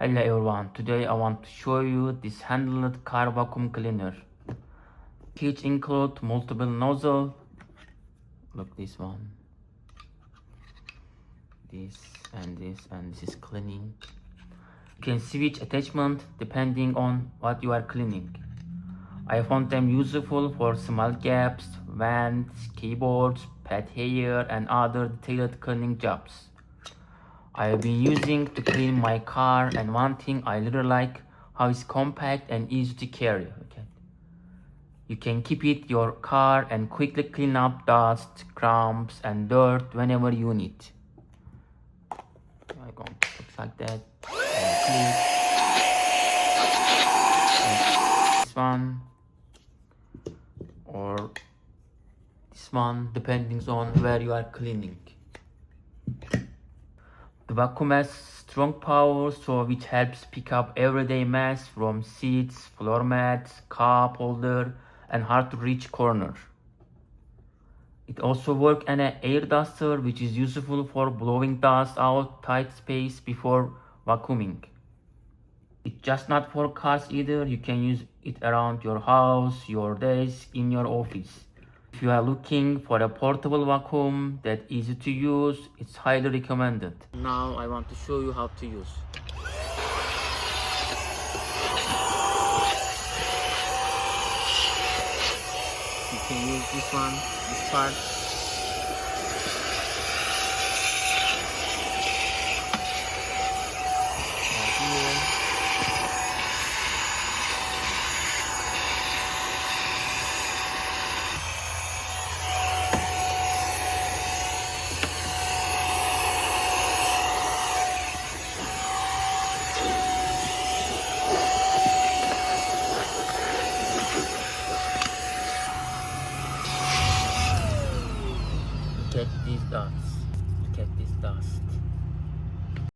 Hello everyone, today I want to show you this handheld car vacuum cleaner. Each include multiple nozzles. Look, this one, this and this is cleaning. You can switch attachment depending on what you are cleaning. I found them useful for small gaps, vents, keyboards, pet hair and other detailed cleaning jobs. I have been using to clean my car, and one thing I really like how it's compact and easy to carry. Okay. You can keep it your car and quickly clean up dust, crumbs and dirt whenever you need. I'm going to put like that and click. And this one or this one depending on where you are cleaning. The vacuum has strong power, which helps pick up everyday mess from seats, floor mats, cup holder, and hard to reach corner. It also works on an air duster, which is useful for blowing dust out tight space before vacuuming. It's just not for cars either. You can use it around your house, your desk, in your office. If you are looking for a portable vacuum that's easy to use, it's highly recommended. Now I want to show you how to use. You can use this one, this part. Right here. Look at these dots. Look at this dust.